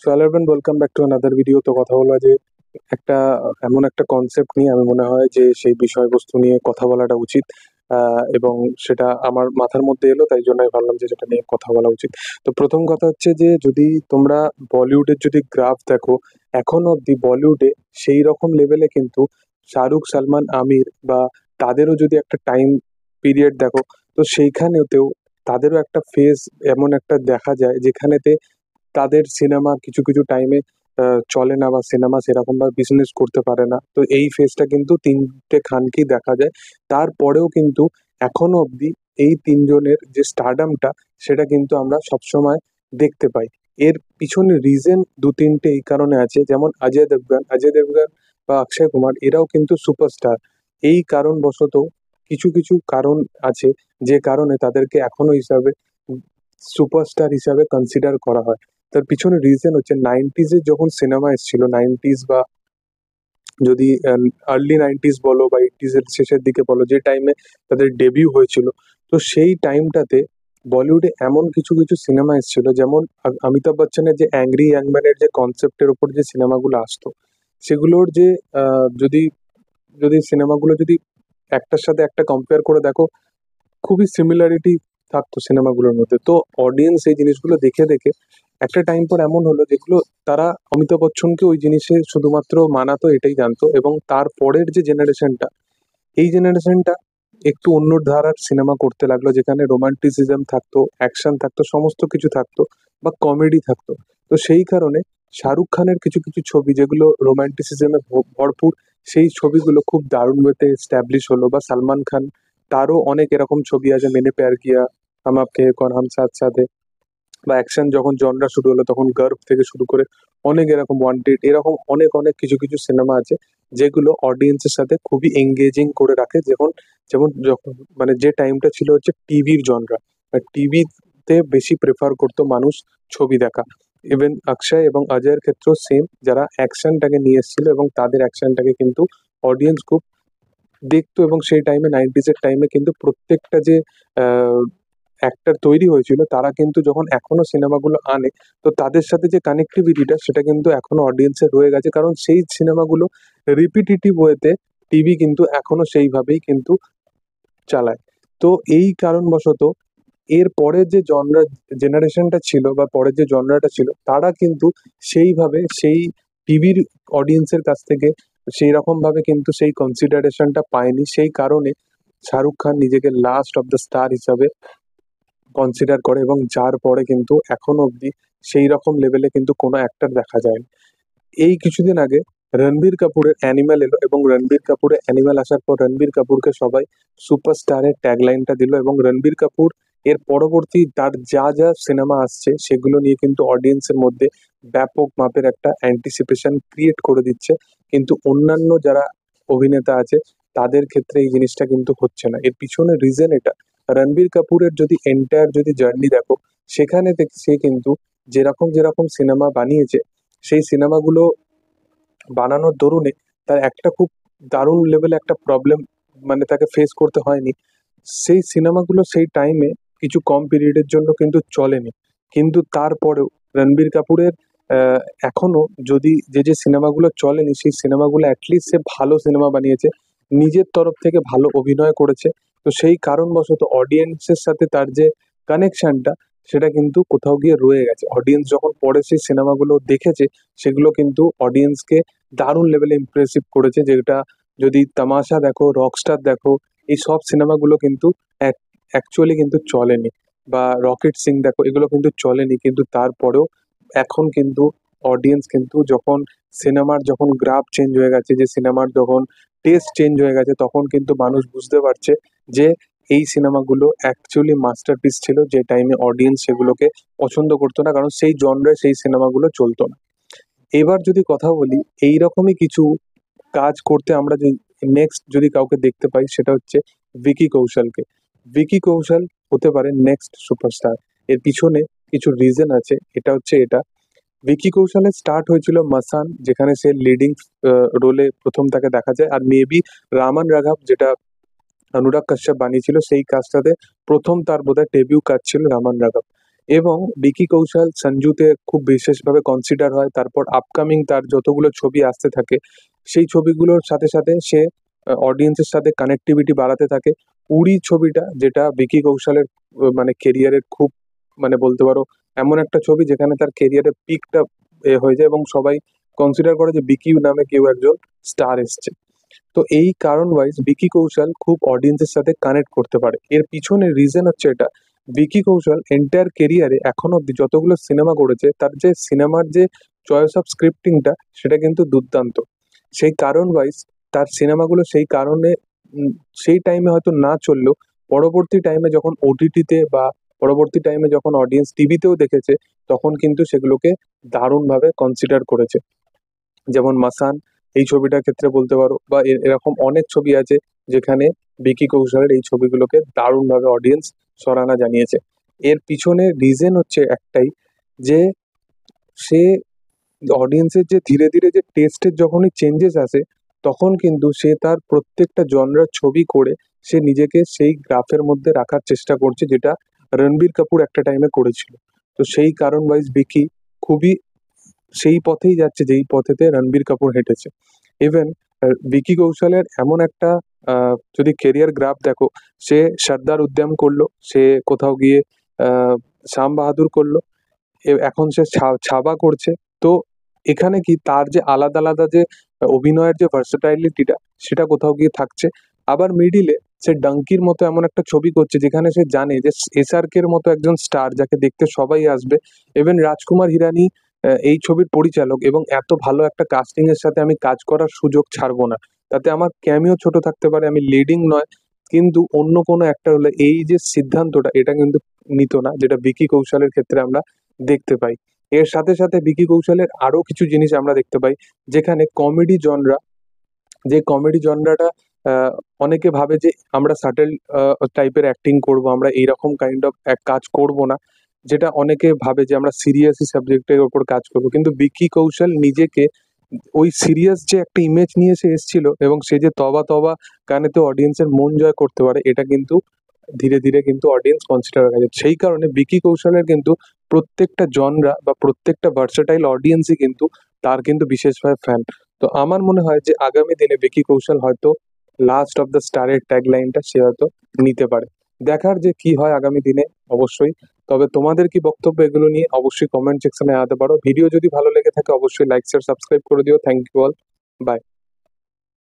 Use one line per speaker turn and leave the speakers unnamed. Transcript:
So hello everyone, welcome back to another video. তো কথা বলা যে একটা এমন একটা কনসেপ্ট নিয়ে আমি মনে হয় যে সেই বিষয়বস্তু নিয়ে কথা বলাটা উচিত। এবং সেটা আমার মাথার মধ্যে এলো, তাই জন্য আমি ভাবলাম যে সেটা নিয়ে কথা বলা উচিত। তো প্রথম কথা হচ্ছে যে যদি তোমরা বলিউডের যদি গ্রাফ দেখো, এখন অব্দি বলিউডে সেই রকম লেভেলে কিন্তু শাহরুখ, সালমান, আমির বা তাদেরও যদি একটা টাইম পিরিয়ড দেখো, তো সেইখানেতেও তাদেরও একটা ফেজ এমন একটা দেখা যায় যেখানেতে তাদের সিনেমা কিছু কিছু টাইমে চলে না, বা সিনেমা সেরকম ভাবে বিজনেস করতে পারে না। তো এই ফেজটা কিন্তু তিনটে খানকেই দেখা যায়। তারপরেও কিন্তু এখনো অবধি এই তিনজনের যে স্টারডামটা, সেটা কিন্তু আমরা সবসময় দেখতে পাই। এর পিছনে রিজন দু তিনটে এই কারণে আছে, যেমন অজয় দেবগান বা অক্ষয় কুমার, এরাও কিন্তু সুপারস্টার। এই কারণবশত কিছু কিছু কারণ আছে যে কারণে তাদেরকে এখনো হিসাবে সুপারস্টার হিসাবে কনসিডার করা হয়। তার পিছনে রিজন হচ্ছে নাইনটিজের যখন সিনেমা এসেছিল, নাইনটিজ বা যদি আর্লি নাইনটিজ বলো বা এইটিজ এর শেষের দিকে বলো, যে টাইমে তাদের ডেবিউ হয়েছিল, তো সেই টাইমটাতে বলিউডে এমন কিছু কিছু সিনেমা এসেছিল, যেমন অমিতাভ বচ্চনের যে অ্যাংরি ইয়াং ম্যানের যে কনসেপ্টের উপর যে সিনেমাগুলো আসতো, সেগুলোর যে যদি যদি সিনেমাগুলো যদি একটার সাথে একটা কম্পেয়ার করে দেখো, খুবই সিমিলারিটি থাকতো সিনেমাগুলোর মধ্যে। তো অডিয়েন্স এই জিনিসগুলো দেখে দেখে একটা টাইম পর এমন হলো, যেগুলো তারা অমিতাভ বচ্চনকে ওই জিনিসে শুধুমাত্র মানাতো, এটাই জানতো। এবং তারপরের যে জেনারেশনটা, এই জেনারেশনটা একটু অন্য ধারার সিনেমা করতে লাগলো, যেখানে রোমান্টিসিজম থাকতো, অ্যাকশন থাকতো, সমস্ত কিছু থাকতো, বা কমেডি থাকতো। তো সেই কারণে শাহরুখ খানের কিছু কিছু ছবি যেগুলো রোমান্টিসিজমে ভরপুর, সেই ছবিগুলো খুব দারুণ ওয়েতে এস্টাবলিশ হলো। বা সালমান খান, তারও অনেক এরকম ছবি আছে, মেনে প্যার কিয়া, হাম আপকে হ্যায় কौन, হাম সাথ সাথ হ্যায়। বা অ্যাকশন যখন জনরা শুরু হলো, তখন গার্ভ থেকে শুরু করে অনেক এরকম ওয়ান্টেড, এরকম অনেক অনেক কিছু কিছু সিনেমা আছে যেগুলো অডিয়েন্সের সাথে খুবই এঙ্গেজিং করে রাখে। যেমন যেমন যখন মানে যে টাইমটা ছিল হচ্ছে টিভির জনরা, টিভিতে বেশি প্রেফার করতো মানুষ ছবি দেখা। ইভেন অক্ষয় এবং অজয়ের ক্ষেত্রেও সেম, যারা অ্যাকশনটাকে নিয়ে এসেছিল এবং তাদের অ্যাকশনটাকে কিন্তু অডিয়েন্স খুব দেখতো। এবং সেই টাইমে নাইনটিজের টাইমে কিন্তু প্রত্যেকটা যে অ্যাক্টর তৈরি হয়েছিল, তারা কিন্তু যখন এখনো সিনেমাগুলো আনে, তো তাদের সাথে যে কানেক্টিভিটিটা, সেটা কিন্তু এখনো অডিয়েন্সের রয়ে গেছে, কারণ সেই সিনেমাগুলো রিপিটিটিভ ওয়েতে টিভি কিন্তু এখনো সেইভাবেই কিন্তু চালায়। তো এই কারণবশত এর পরের যে জেনারেশনটা ছিল, বা পরের যে জনরাটা ছিল, তারা কিন্তু সেইভাবে সেই টিভির অডিয়েন্সের কাছ থেকে সেই রকম ভাবে কিন্তু সেই কনসিডারেশনটা পায়নি। সেই কারণে শাহরুখ খান নিজেকে লাস্ট অফ দ্য স্টার হিসাবে কনসিডার করে, এবং যার পরে কিন্তু এখনো অবধি সেই রকম লেভেলে কিন্তু কোনো অ্যাক্টর দেখা যায় না। এই কিছুদিন আগে রণবীর কাপুরের অ্যানিমেল এলো, এবং রণবীর কাপুরের অ্যানিমেল আসার পর রণবীর কাপুরকে সবাই সুপারস্টারের ট্যাগলাইনটা দিল। এবং রণবীর কাপুর এর পরবর্তী তার যা যা সিনেমা আসছে, সেগুলো নিয়ে কিন্তু অডিয়েন্সের মধ্যে ব্যাপক মাপের একটা অ্যান্টিসিপেশন ক্রিয়েট করে দিচ্ছে। কিন্তু অন্যান্য যারা অভিনেতা আছে, তাদের ক্ষেত্রে এই জিনিসটা কিন্তু হচ্ছে না। এর পিছনে রিজন এটা, রণবীর কাপুরের যদি এন্টায়ার যদি জার্নি দেখো, সেখানে সে কিন্তু যেরকম যেরকম সিনেমা বানিয়েছে, সেই সিনেমাগুলো বানানোর দরুনে তার একটা খুব দারুণ লেভেলে একটা প্রবলেম মানে তাকে ফেস করতে হয়নি। সেই সিনেমাগুলো সেই টাইমে কিছু কম পিরিয়ডের জন্য কিন্তু চলেনি, কিন্তু তারপরেও রণবীর কাপুরের আহ, এখনো যদি যে যে সিনেমাগুলো চলেনি, সেই সিনেমাগুলো অ্যাটলিস্ট সে ভালো সিনেমা বানিয়েছে, নিজের তরফ থেকে ভালো অভিনয় করেছে। তো সেই কারণবশত অডিয়েন্সের সাথে তার যে কানেকশনটা, সেটা কিন্তু কোথাও গিয়ে রয়ে গেছে। অডিয়েন্স যখন পরে সেই সিনেমাগুলো দেখেছে, সেগুলো কিন্তু অডিয়েন্সকে দারুণ লেভেলে ইমপ্রেসিভ করেছে। যেটা যদি তামাশা দেখো, রকস্টার দেখো, এই সব সিনেমাগুলো কিন্তু অ্যাকচুয়ালি কিন্তু চলেনি। বা রকেট সিং দেখো, এগুলো কিন্তু চলেনি, কিন্তু তারপরেও এখন কিন্তু অডিয়েন্স কিন্তু যখন সিনেমার যখন গ্রাফ চেঞ্জ হয়ে গেছে, যে সিনেমার যখন টেস্ট চেঞ্জ হয়ে গেছে, তখন কিন্তু মানুষ বুঝতে পারছে যে এই সিনেমাগুলো অ্যাকচুয়ালি মাস্টারপিস ছিল, যে টাইমে অডিয়েন্স সেগুলোকে পছন্দ করতো না, কারণ সেই জনরায় সেই সিনেমাগুলো চলতো না। এবার যদি কথা বলি, এইরকমই কিছু কাজ করতে আমরা যে নেক্সট যদি কাউকে দেখতে পাই, সেটা হচ্ছে ভিকি কৌশলকে। ভিকি কৌশল হতে পারে নেক্সট সুপারস্টার। এর পিছনে কিছু রিজন আছে, এটা হচ্ছে এটা, ভিকি কৌশলের স্টার্ট হয়েছিল মাসান, যেখানে সে লিডিং রোলে প্রথম তাকে দেখা যায়। আর মেবি রামান রাঘব, যেটা অনুরাগ কাশ্যপ বানিয়েছিল, সেই কাজটাতে প্রথম তার বোধহয় ডেবিউ কাজ ছিল রামান রাঘব। এবং বিকি কৌশল সঞ্জুতে খুব বিশেষভাবে কনসিডার হয়। তারপর আপকামিং তার যতগুলো ছবি আসতে থাকে সেই ছবিগুলোর সাথে সাথে সে অডিয়েন্সের সাথে কানেক্টিভিটি বাড়াতে থাকে। উড়ি ছবিটা যেটা বিকি কৌশলের মানে কেরিয়ারের খুব মানে বলতে পারো এমন একটা ছবি যেখানে তার কেরিয়ারের পিকটা হয়ে যায় এবং সবাই কনসিডার করে যে বিকি নামে কেউ একজন স্টার এসছে। তো এই কারণ ওয়াইজ বিকি কৌশল খুব অডিয়েন্সের সাথে কানেক্ট করতে পারে। এর পিছনে রিজন হচ্ছে এটা, বিকি কৌশল এন্টায়ার কেরিয়ারে এখনো অব্দি যতগুলো সিনেমা করেছে তার যে সিনেমার যে চয়েস অফ স্ক্রিপ্টিংটা সেটা কিন্তু দুর্দান্ত। সেই কারণ ওয়াইজ তার সিনেমাগুলো সেই কারণে সেই টাইমে হয়তো না চললেও পরবর্তী টাইমে যখন ওটিটিতে বা পরবর্তী টাইমে যখন অডিয়েন্স টিভিতেও দেখেছে তখন কিন্তু সেগুলোকে দারুণভাবে কনসিডার করেছে। যেমন মাসান এই ছবিটার ক্ষেত্রে বলতে পারো, বা এরকম অনেক ছবি আছে যেখানে বিকি কৌশলের এই ছবিগুলোকে দারুণভাবে অডিয়েন্স সরাহনা জানিয়েছে। এর পিছনে রিজন হচ্ছে একটাই, যে সে অডিয়েন্সের যে ধীরে ধীরে যে টেস্টের যখনই চেঞ্জেস আসে তখন কিন্তু সে তার প্রত্যেকটা জনরার ছবি করে সে নিজেকে সেই গ্রাফের মধ্যে রাখার চেষ্টা করছে, যেটা রণবীর কাপুর একটা টাইমে করেছিল। তো সেই কারণ ওয়াইজ বিকি খুবই সেই পথেই যাচ্ছে যেই পথেতে রণবীর কাপুর হেঁটেছে। ইভেন বিকি কৌশলের এমন একটা যদি কেরিয়ার গ্রাফ দেখো, সে সর্দার উদ্যম করলো, সে কোথাও গিয়ে শ্যাম বাহাদুর করলো, এখন সে ছাবা করছে। তো এখানে কি তার যে আলাদা আলাদা যে অভিনয়ের যে ভার্সেটাইলিটিটা সেটা কোথাও গিয়ে থাকছে। আবার মিডিলে সে ডাঙ্কির মতো এমন একটা ছবি করছে যেখানে সে জানে যে এসআরকে এর মতো একজন স্টার যাকে দেখতে সবাই আসবে। ইভেন রাজকুমার হিরানি এই ছবির পরিচালক, এবং এত ভালো একটা কাস্টিং এর সাথে আমি কাজ করার সুযোগ ছাড়বো না। তাতে আমার ক্যামিও ছোট থাকতে পারে, আমি লিডিং নয়, কিন্তু অন্য কোনো একটা হলে এই যে সিদ্ধান্তটা এটা কিন্তু নিত না, যেটা বিকি কৌশলের ক্ষেত্রে আমরা দেখতে পাই। এর সাথে সাথে বিকি কৌশলের আরো কিছু জিনিস আমরা দেখতে পাই, যেখানে কমেডি জনরা, যে কমেডি জনরাটা অনেকে ভাবে যে আমরা সাটেল টাইপের অ্যাক্টিং করব, আমরা এইরকম কাইন্ড অফ এক কাজ করব না, যেটা অনেকে ভাবে যে আমরা সিরিয়াসই সাবজেক্টের ওপর কাজ করব। কিন্তু বিকি কৌশল নিজেকে ওই সিরিয়াস যে একটা ইমেজ নিয়ে সে এসেছিল, এবং সে যে তবা তবা গানেতে অডিয়েন্সের মন জয় করতে পারে, এটা কিন্তু ধীরে ধীরে কিন্তু অডিয়েন্স কনসিডার হয়ে গেছে। সেই কারণে বিকি কৌশলের কিন্তু প্রত্যেকটা জনরা বা প্রত্যেকটা ভার্সেটাইল অডিয়েন্সই কিন্তু তার কিন্তু বিশেষভাবে ফ্যান। তো আমার মনে হয় যে আগামী দিনে বিকি কৌশল হয়তো লাস্ট অফ দ্য স্টারের ট্যাগলাইনটা সে হয়তো নিতে পারে। দেখার যে কি হয় আগামী দিনে অবশ্যই। তবে তোমাদের কি বক্তব্য এগুলো নিয়ে অবশ্যই কমেন্ট সেকশনে জানাতে পারো। ভিডিও যদি ভালো লেগে থাকে অবশ্যই লাইক শেয়ার সাবস্ক্রাইব করে দিও। Thank you all, by.